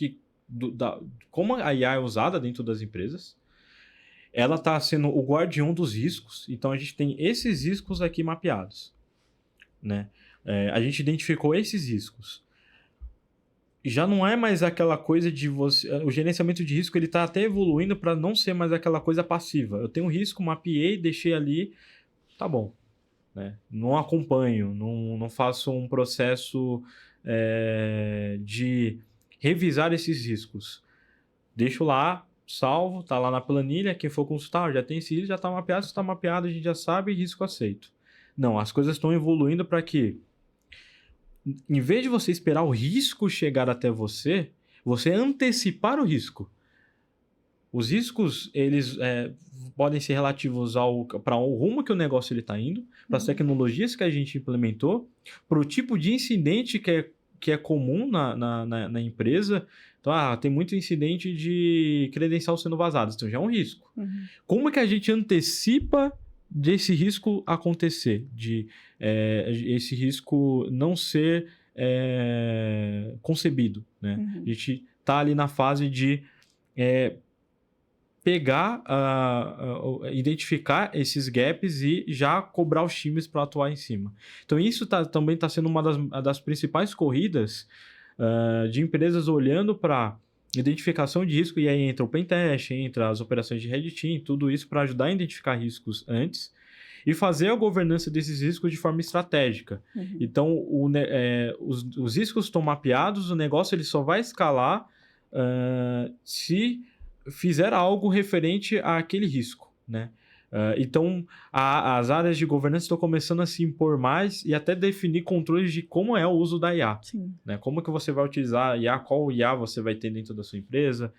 como a IA é usada dentro das empresas. Ela está sendo o guardião dos riscos. Então, a gente tem esses riscos aqui mapeados, né? A gente identificou esses riscos. Já não é mais aquela coisa de você... O gerenciamento de risco, ele está até evoluindo para não ser mais aquela coisa passiva. Eu tenho um risco, mapeei, deixei ali, tá bom. Né? Não acompanho, não faço um processo de revisar esses riscos. Deixo lá, salvo, tá lá na planilha, quem for consultar, já tem esse risco, já está mapeado, se está mapeado, a gente já sabe, risco aceito. Não, as coisas estão evoluindo para que, em vez de você esperar o risco chegar até você antecipar o risco. Os riscos, eles podem ser relativos para o rumo que o negócio está indo, para as tecnologias que a gente implementou, para o tipo de incidente que é comum na empresa. Então, tem muito incidente de credencial sendo vazado, então já é um risco. Como que a gente antecipa desse risco acontecer, esse risco não ser concebido, né? A gente está ali na fase de pegar, identificar esses gaps e já cobrar os times para atuar em cima. Então, isso também está sendo uma das principais corridas de empresas olhando para identificação de risco, e aí entra o pentest, entra as operações de Red Team, tudo isso para ajudar a identificar riscos antes e fazer a governança desses riscos de forma estratégica. Então, os riscos estão mapeados, o negócio ele só vai escalar se fizer algo referente àquele risco, né? Então, as áreas de governança estão começando a se impor mais e até definir controles de como é o uso da IA. Né? Como que você vai utilizar a IA, qual IA você vai ter dentro da sua empresa,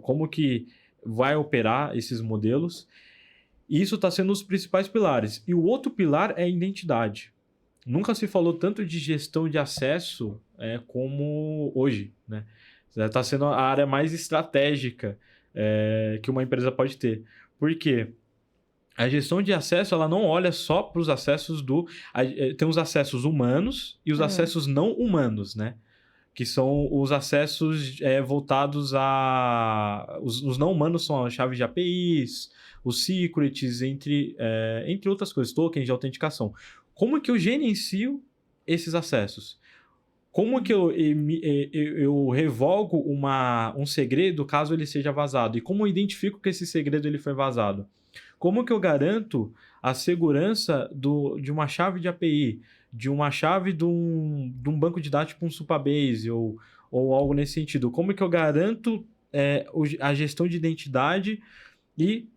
como que vai operar esses modelos. E isso está sendo os principais pilares. E o outro pilar é a identidade. Nunca se falou tanto de gestão de acesso como hoje, né? Está sendo a área mais estratégica que uma empresa pode ter. Por quê? A gestão de acesso, ela não olha só para os acessos tem os acessos humanos e os acessos não humanos, né? Que são os acessos voltados a... Os não humanos são as chaves de APIs, os secrets, entre outras coisas, tokens de autenticação. Como que eu gerencio esses acessos? Como que eu revogo um segredo caso ele seja vazado? E como eu identifico que esse segredo ele foi vazado? Como que eu garanto a segurança de uma chave de API, de uma chave de um banco de dados tipo um Supabase ou algo nesse sentido? Como que eu garanto a gestão de identidade e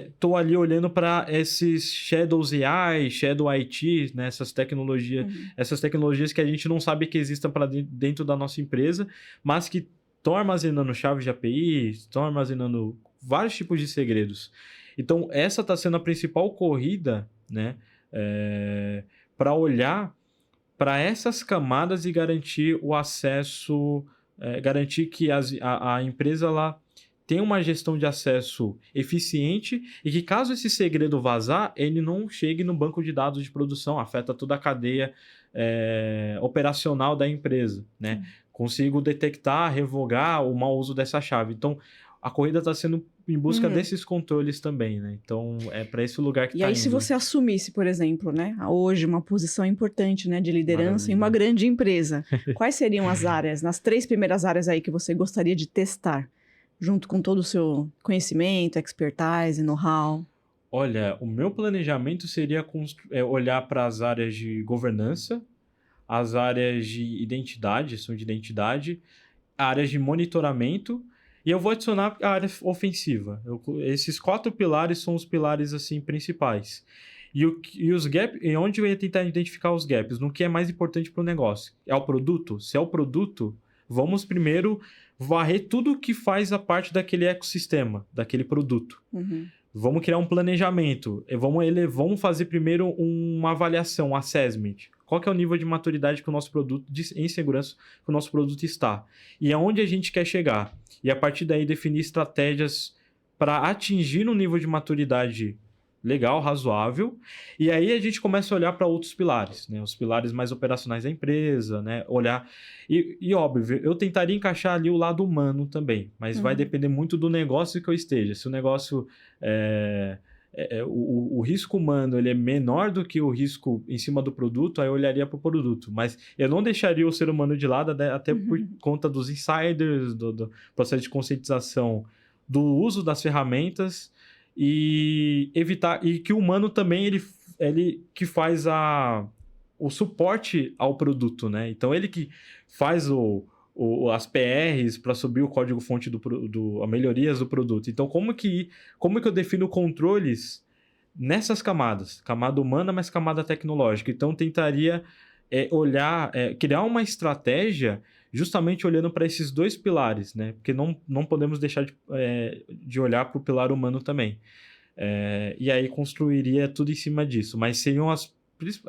estou ali olhando para esses Shadows AI, Shadow IT, né, essas tecnologias que a gente não sabe que existam para dentro da nossa empresa, mas que estão armazenando chaves de API, estão armazenando vários tipos de segredos. Então, essa está sendo a principal corrida, né, para olhar para essas camadas e garantir o acesso, garantir que a empresa lá tem uma gestão de acesso eficiente e que, caso esse segredo vazar, ele não chegue no banco de dados de produção, afeta toda a cadeia operacional da empresa, né? consigo detectar, revogar o mau uso dessa chave. Então, a corrida está sendo em busca desses controles também, né? Então, é para esse lugar que E está aí, indo. se você assumisse, por exemplo, né, hoje uma posição importante, né, de liderança em uma Maravilha. grande empresa, quais seriam as áreas, nas 3 primeiras áreas aí que você gostaria de testar, junto com todo o seu conhecimento, expertise, know-how? Olha, o meu planejamento seria olhar para as áreas de governança, as áreas de identidade, gestão de identidade, áreas de monitoramento, e eu vou adicionar a área ofensiva. Esses 4 pilares são os pilares assim principais. E os gaps, e onde eu ia tentar identificar os gaps? No que é mais importante para o negócio? É o produto? Se é o produto, vamos primeiro varrer tudo que faz a parte daquele ecossistema, daquele produto. Uhum. Vamos criar um planejamento. Vamos fazer primeiro uma avaliação, um assessment. Qual que é o nível de maturidade que o nosso produto, em segurança, que o nosso produto está? E aonde a gente quer chegar? E a partir daí definir estratégias para atingir um nível de maturidade legal, razoável. E aí a gente começa a olhar para outros pilares, né? Os pilares mais operacionais da empresa, né? Olhar... E óbvio, eu tentaria encaixar ali o lado humano também, mas vai depender muito do negócio que eu esteja. Se o negócio... o risco humano ele é menor do que o risco em cima do produto, aí eu olharia para o produto. Mas eu não deixaria o ser humano de lado, até por conta dos insiders, do processo de conscientização, do uso das ferramentas e evitar... E que o humano também, ele que faz o suporte ao produto, né? Então, ele que faz as PRs para subir o código-fonte a melhorias do produto. Então, como que eu defino controles nessas camadas? Camada humana, mas camada tecnológica. Então, tentaria criar uma estratégia justamente olhando para esses 2 pilares, né? Porque não podemos deixar de olhar para o pilar humano também. E aí construiria tudo em cima disso. Mas seriam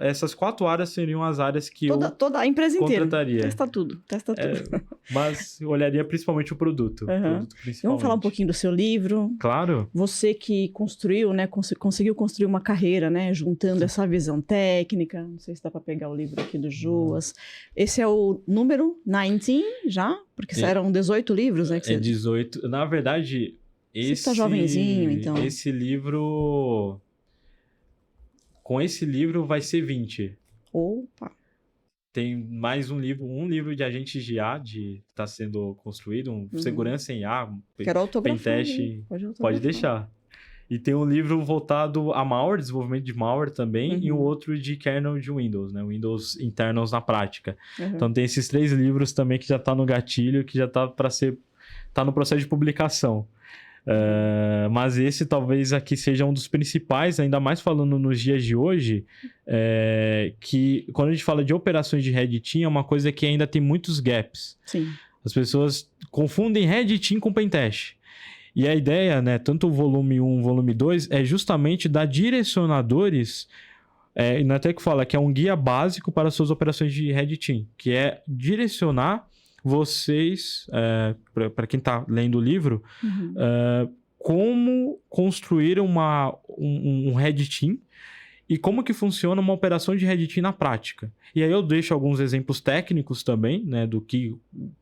essas 4 áreas seriam as áreas que toda a empresa inteira. contrataria. Testa tudo. Mas eu olharia principalmente o produto. Produto principalmente. Vamos falar um pouquinho do seu livro. Claro. Você que construiu, né, conseguiu construir uma carreira, né, juntando essa visão técnica. Não sei se dá para pegar o livro aqui do Joas. Esse é o número 19 já? Porque eram 18 livros, né? 18. Na verdade, você está jovenzinho, então. Esse livro... Com esse livro vai ser 20. Opa! Tem mais um livro de agentes de IA que está sendo construído, segurança em IA, Quero autografar. pentest, pode deixar. E tem um livro voltado a malware, desenvolvimento de malware também, e um outro de kernel de Windows, né? Windows internals na prática. Então tem esses 3 livros também que já está no gatilho, que já está tá no processo de publicação. Mas esse talvez aqui seja um dos principais, ainda mais falando nos dias de hoje, que quando a gente fala de operações de Red Team, é uma coisa que ainda tem muitos gaps. Sim. As pessoas confundem Red Team com Pentest. E a ideia, né, tanto o volume 1 e o volume 2, é justamente dar direcionadores, e até que fala que é um guia básico para as suas operações de Red Team, que é direcionar vocês, para quem está lendo o livro, como construir um Red Team e como que funciona uma operação de Red Team na prática. E aí eu deixo alguns exemplos técnicos também, né,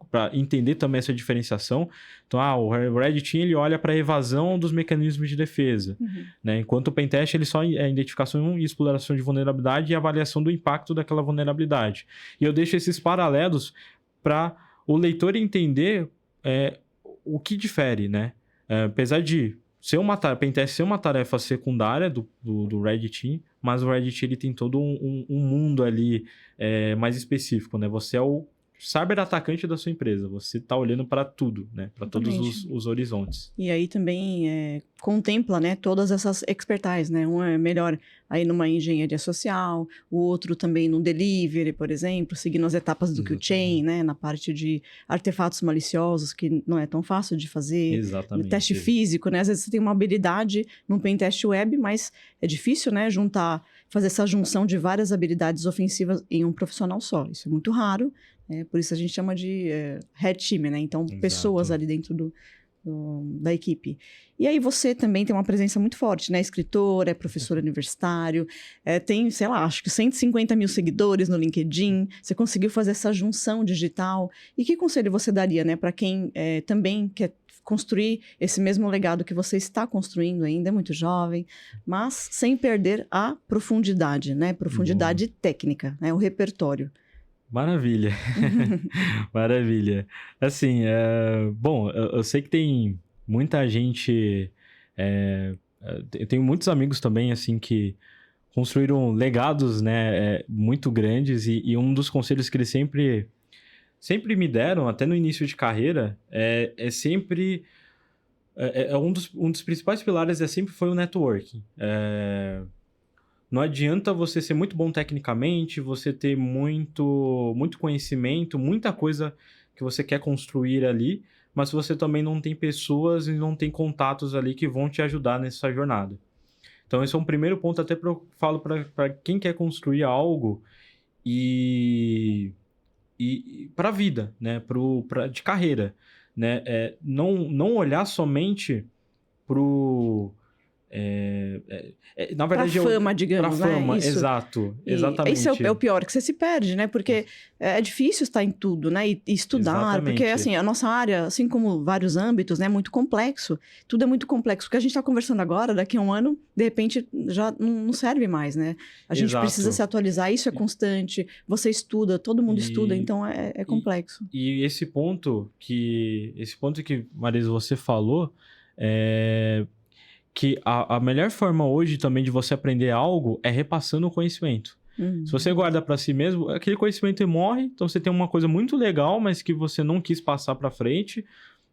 para entender também essa diferenciação. Então, o Red Team ele olha para a evasão dos mecanismos de defesa, né, enquanto o Pentest ele só é identificação e exploração de vulnerabilidade e avaliação do impacto daquela vulnerabilidade. E eu deixo esses paralelos para o leitor entender o que difere, né? Apesar de Pentest ser uma tarefa secundária do Red Team, mas o Red Team ele tem todo um mundo ali mais específico, né? Você é o cyber atacante da sua empresa, você está olhando para tudo, né? Para todos os horizontes. E aí também contempla, né, todas essas expertise, né? Um é melhor aí numa engenharia social, o outro também no delivery, por exemplo, seguindo as etapas do Q-Chain, né? Na parte de artefatos maliciosos, que não é tão fácil de fazer. Exatamente. No teste físico, né? Às vezes você tem uma habilidade num pentest web, mas é difícil, né? Fazer essa junção de várias habilidades ofensivas em um profissional só. Isso é muito raro. Por isso a gente chama de Red Team, né? Então, pessoas ali dentro da equipe. E aí você também tem uma presença muito forte, né? Escritor, é professor universitário, tem, sei lá, acho que 150 mil seguidores no LinkedIn. Você conseguiu fazer essa junção digital. E que conselho você daria, né, para quem também quer construir esse mesmo legado que você está construindo ainda, é muito jovem, mas sem perder a profundidade, né? Profundidade técnica, né? O repertório. Maravilha. Maravilha. Assim, bom, eu sei que tem muita gente. Eu tenho muitos amigos também, assim, que construíram legados, né, muito grandes, e um dos conselhos que eles sempre me deram, até no início de carreira, é sempre. Um dos principais pilares sempre foi o networking. Não adianta você ser muito bom tecnicamente, você ter muito conhecimento, muita coisa que você quer construir ali, mas se você também não tem pessoas e não tem contatos ali que vão te ajudar nessa jornada. Então, esse é um primeiro ponto, até falo para quem quer construir algo e para a vida, né? De carreira, né? Não olhar somente pro... na Pra verdade, fama, pra digamos, né? fama, Isso. exato, E esse exatamente. é o pior, que você se perde, né? Porque é difícil estar em tudo, né? E estudar, porque Exatamente. assim, a nossa área, assim como vários âmbitos, né, é muito complexo. Tudo é muito complexo. O que a gente está conversando agora, daqui a um ano, de repente, já não serve mais, né? A gente precisa Exato. se atualizar, isso é constante. Você estuda, todo mundo estuda, então é complexo. E esse ponto que Marisa, você falou, que a melhor forma hoje também de você aprender algo é repassando o conhecimento. Se você guarda para si mesmo, aquele conhecimento morre, então você tem uma coisa muito legal, mas que você não quis passar para frente,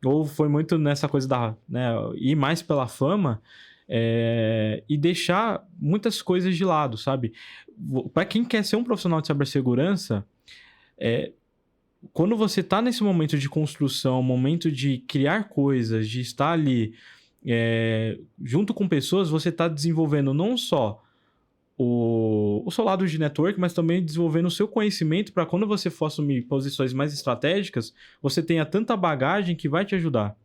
ou foi muito nessa coisa né, ir mais pela fama, e deixar muitas coisas de lado, sabe? Para quem quer ser um profissional de cibersegurança, quando você está nesse momento de construção, momento de criar coisas, de estar ali junto com pessoas, você está desenvolvendo não só o seu lado de network, mas também desenvolvendo o seu conhecimento para quando você for assumir posições mais estratégicas, você tenha tanta bagagem que vai te ajudar.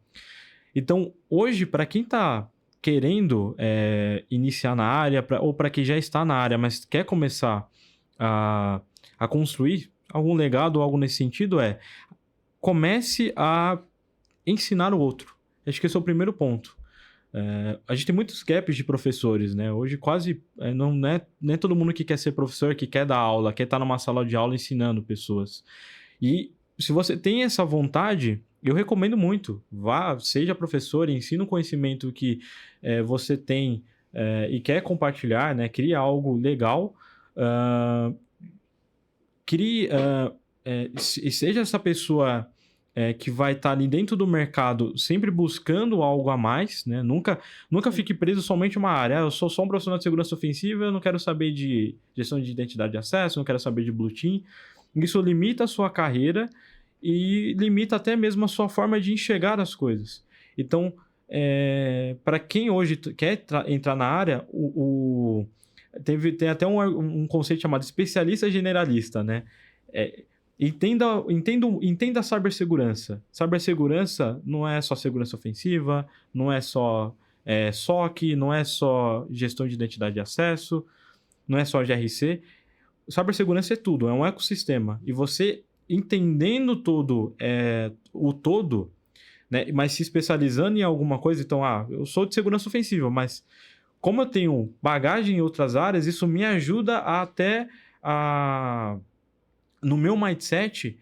Então, hoje, para quem está querendo iniciar na área, ou para quem já está na área, mas quer começar a construir algum legado ou algo nesse sentido, comece a ensinar o outro. Acho que esse é o primeiro ponto. A gente tem muitos gaps de professores, né? Hoje quase não é todo mundo que quer ser professor, que quer dar aula, quer estar numa sala de aula ensinando pessoas. E se você tem essa vontade, eu recomendo muito. Vá, seja professor, ensine o conhecimento que você tem e quer compartilhar, né? Crie algo legal. E seja essa pessoa que vai estar ali dentro do mercado sempre buscando algo a mais, né? Nunca fique preso somente a uma área. Eu sou só um profissional de segurança ofensiva, eu não quero saber de gestão de identidade de acesso, não quero saber de Blue Team. Isso limita a sua carreira e limita até mesmo a sua forma de enxergar as coisas. Então, para quem hoje quer entrar na área, tem até um conceito chamado especialista generalista, né? Entenda a cibersegurança. Cibersegurança não é só segurança ofensiva, não é só SOC, não é só gestão de identidade de acesso, não é só GRC. Cibersegurança é tudo, é um ecossistema. E você entendendo o todo, né, mas se especializando em alguma coisa, então, eu sou de segurança ofensiva, mas como eu tenho bagagem em outras áreas, isso me ajuda no meu mindset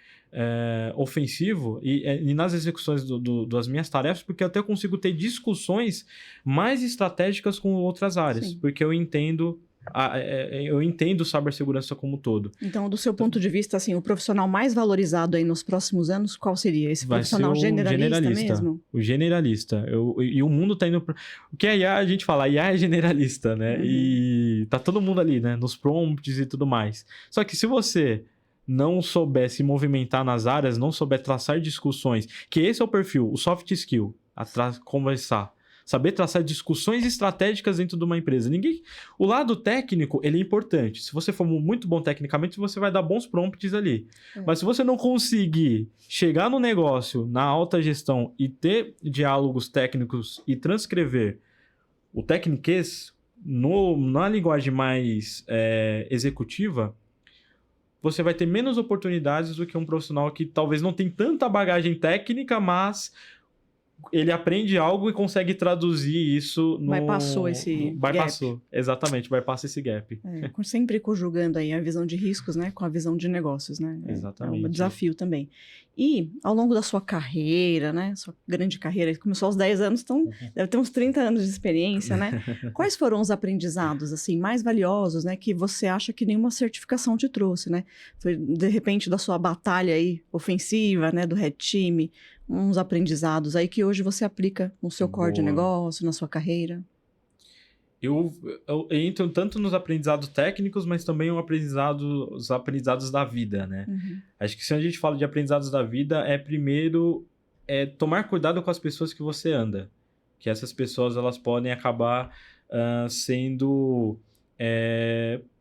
ofensivo e nas execuções das minhas tarefas, porque eu até consigo ter discussões mais estratégicas com outras áreas. Sim. Porque eu entendo cibersegurança como um todo. Então, do seu ponto de vista, assim, o profissional mais valorizado aí nos próximos anos, qual seria? Esse profissional generalista mesmo? O generalista. E o mundo tá indo... O que é IA, a gente fala, IA é generalista, né? Uhum. E tá todo mundo ali, né? Nos prompts e tudo mais. Só que se você não souber se movimentar nas áreas, não souber traçar discussões, que esse é o perfil, o soft skill, conversar. saber traçar discussões estratégicas dentro de uma empresa. O lado técnico, ele é importante. Se você for muito bom tecnicamente, você vai dar bons prompts ali. Mas se você não conseguir chegar no negócio, na alta gestão e ter diálogos técnicos e transcrever o tecniquez na linguagem mais executiva, você vai ter menos oportunidades do que um profissional que talvez não tem tanta bagagem técnica, mas ele aprende algo e consegue traduzir isso no... Bypassou esse bypassou, exatamente, bypassa esse gap. Sempre conjugando aí a visão de riscos, né, com a visão de negócios, né? Exatamente. É um desafio também. E, ao longo da sua carreira, né, sua grande carreira, começou aos 10 anos, então deve ter uns 30 anos de experiência, né? Quais foram os aprendizados, assim, mais valiosos, né, que você acha que nenhuma certificação te trouxe, né? Foi, de repente, da sua batalha aí ofensiva, né, do Red Team, uns aprendizados aí que hoje você aplica no seu core de negócio, na sua carreira? Eu entro tanto nos aprendizados técnicos, mas também os aprendizados da vida, né? Acho que se a gente fala de aprendizados da vida, primeiro tomar cuidado com as pessoas que você anda. Que essas pessoas, elas podem acabar sendo...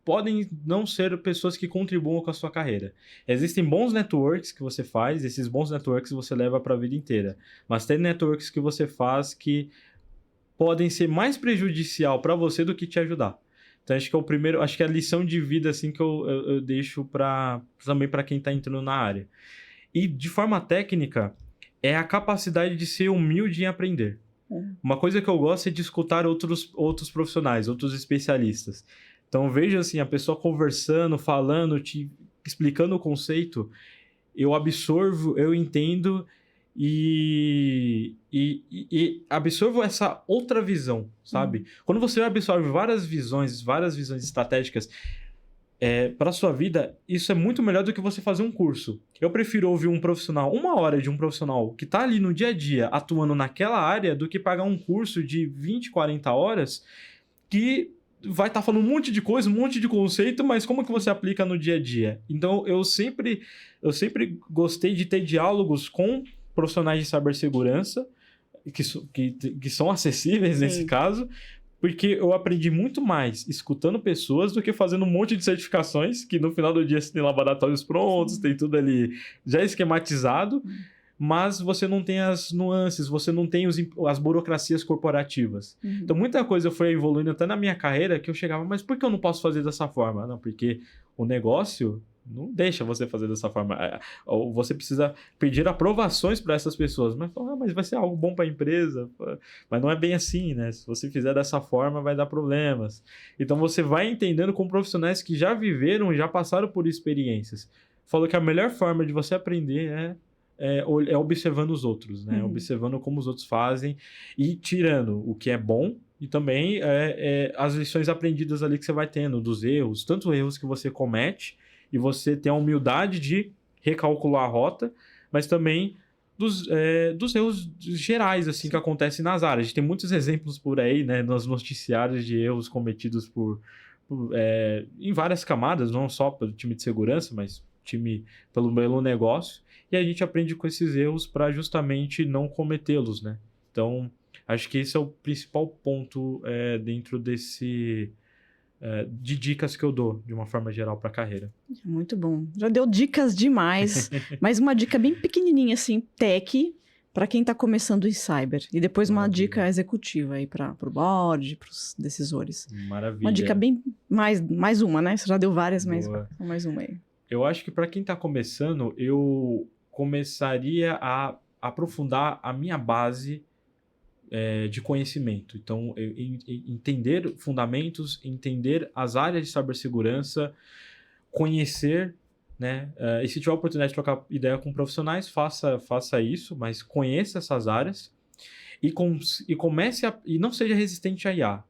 podem não ser pessoas que contribuam com a sua carreira. Existem bons networks que você faz, esses bons networks você leva para a vida inteira. Mas tem networks que você faz que podem ser mais prejudicial para você do que te ajudar. Então, acho que acho que é a lição de vida assim, que eu deixo também para quem está entrando na área. E, de forma técnica, é a capacidade de ser humilde em aprender. Uma coisa que eu gosto é de escutar outros profissionais, outros especialistas. Então, veja assim, a pessoa conversando, falando, te explicando o conceito, eu absorvo, eu entendo e absorvo essa outra visão, sabe? Quando você absorve várias visões estratégicas para a sua vida, isso é muito melhor do que você fazer um curso. Eu prefiro ouvir um profissional, 1 hora de um profissional que está ali no dia a dia, atuando naquela área, do que pagar um curso de 20, 40 horas que vai estar falando um monte de coisa, um monte de conceito, mas como que você aplica no dia a dia? Então, eu sempre gostei de ter diálogos com profissionais de cibersegurança, que são acessíveis nesse caso, porque eu aprendi muito mais escutando pessoas do que fazendo um monte de certificações, que no final do dia você tem laboratórios prontos, tem tudo ali já esquematizado, mas você não tem as nuances, você não tem as burocracias corporativas. Então, muita coisa foi evoluindo até na minha carreira, que eu chegava, mas por que eu não posso fazer dessa forma? Não, porque o negócio não deixa você fazer dessa forma. Ou você precisa pedir aprovações para essas pessoas. Mas vai ser algo bom para a empresa. Mas não é bem assim, né? Se você fizer dessa forma, vai dar problemas. Então, você vai entendendo com profissionais que já viveram, já passaram por experiências. Falou que a melhor forma de você aprender é observando os outros, né? Observando como os outros fazem e tirando o que é bom e também as lições aprendidas ali que você vai tendo dos erros, tanto erros que você comete e você tem a humildade de recalcular a rota, mas também dos erros gerais assim, que acontecem nas áreas. A gente tem muitos exemplos por aí, né, nos noticiários de erros cometidos em várias camadas, não só pelo time de segurança, mas pelo negócio. E a gente aprende com esses erros para justamente não cometê-los, né? Então, acho que esse é o principal ponto dentro de dicas que eu dou, de uma forma geral, para a carreira. Muito bom. Já deu dicas demais, mas uma dica bem pequenininha, assim, tech, para quem está começando em cyber. E depois uma dica executiva aí para o board, para os decisores. Maravilha. Uma dica bem... Mais uma, né? Você já deu várias, mas mais uma aí. Eu acho que para quem está começando, eu começaria a aprofundar a minha base de conhecimento. Então, entender fundamentos, entender as áreas de cibersegurança, conhecer, né? E se tiver a oportunidade de trocar ideia com profissionais, faça isso, mas conheça essas áreas e comece e não seja resistente a IA.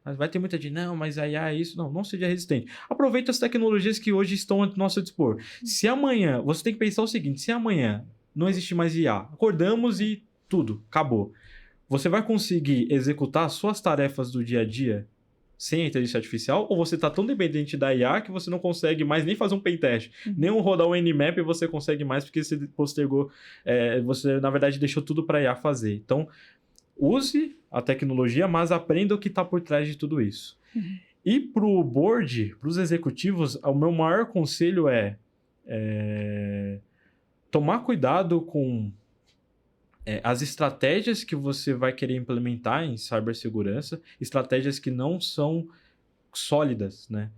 Mas vai ter muita gente, não, mas a IA é isso. Não seja resistente. Aproveite as tecnologias que hoje estão ao nosso dispor. Se amanhã, você tem que pensar o seguinte, se amanhã não existe mais IA, acordamos e tudo, acabou. Você vai conseguir executar suas tarefas do dia a dia sem a inteligência artificial? Ou você está tão dependente da IA que você não consegue mais nem fazer um pentest, nem rodar um Nmap você consegue mais porque você postergou, você na verdade deixou tudo para a IA fazer. Então, use a tecnologia, mas aprenda o que está por trás de tudo isso. E para o board, para os executivos, o meu maior conselho é tomar cuidado com as estratégias que você vai querer implementar em cibersegurança, estratégias que não são sólidas, né?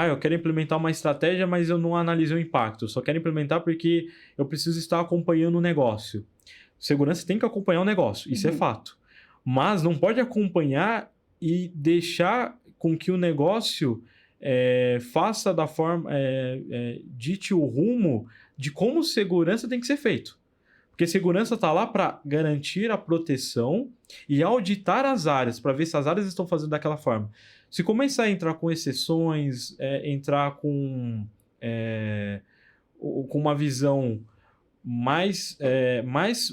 Eu quero implementar uma estratégia, mas eu não analisei o impacto. Eu só quero implementar porque eu preciso estar acompanhando o negócio. Segurança tem que acompanhar o negócio, isso é fato. Mas não pode acompanhar e deixar com que o negócio faça da forma... dite o rumo de como segurança tem que ser feito. Porque segurança está lá para garantir a proteção e auditar as áreas, para ver se as áreas estão fazendo daquela forma. Se começar a entrar com exceções, entrar com uma visão mais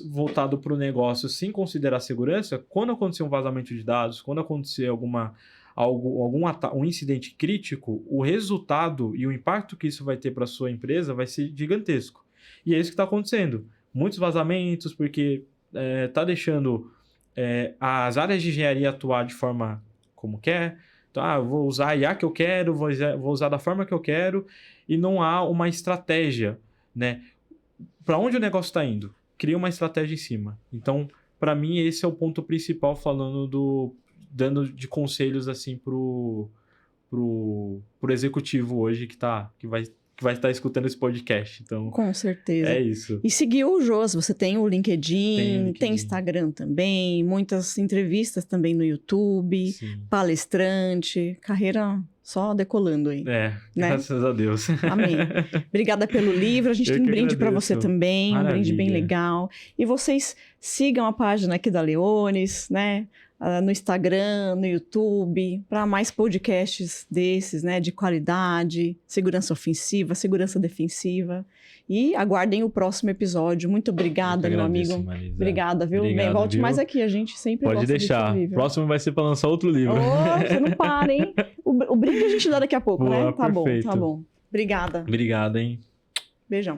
voltado para o negócio sem considerar segurança, quando acontecer um vazamento de dados, quando acontecer um incidente crítico, o resultado e o impacto que isso vai ter para a sua empresa vai ser gigantesco. E é isso que está acontecendo. Muitos vazamentos, porque está deixando as áreas de engenharia atuar de forma como quer. Então, eu vou usar a IA que eu quero, vou usar da forma que eu quero, e não há uma estratégia, né? Para onde o negócio está indo? Cria uma estratégia em cima. Então, para mim, esse é o ponto principal, dando de conselhos assim pro executivo hoje que vai estar escutando esse podcast. Então, com certeza. É isso. E seguir o Jos, você tem o LinkedIn, tem Instagram também, muitas entrevistas também no YouTube, Sim. Palestrante, carreira só decolando aí. Né? Graças a Deus. Amém. Obrigada pelo livro, a gente tem um brinde para você também, Maravilha. Um brinde bem legal. E vocês sigam a página aqui da Leones, né? No Instagram, no YouTube, para mais podcasts desses, né, de qualidade, segurança ofensiva, segurança defensiva. E aguardem o próximo episódio. Muito obrigada, meu amigo. Marisa. Obrigada, viu? Obrigado, Bem, volte mais aqui, a gente sempre Pode gosta deixar. De te ouvir, Próximo vai ser para lançar outro livro. Você não para, hein? O brinde a gente dá daqui a pouco, Boa, né? Tá perfeito. bom, tá bom. Obrigada. Obrigado, hein? Beijão.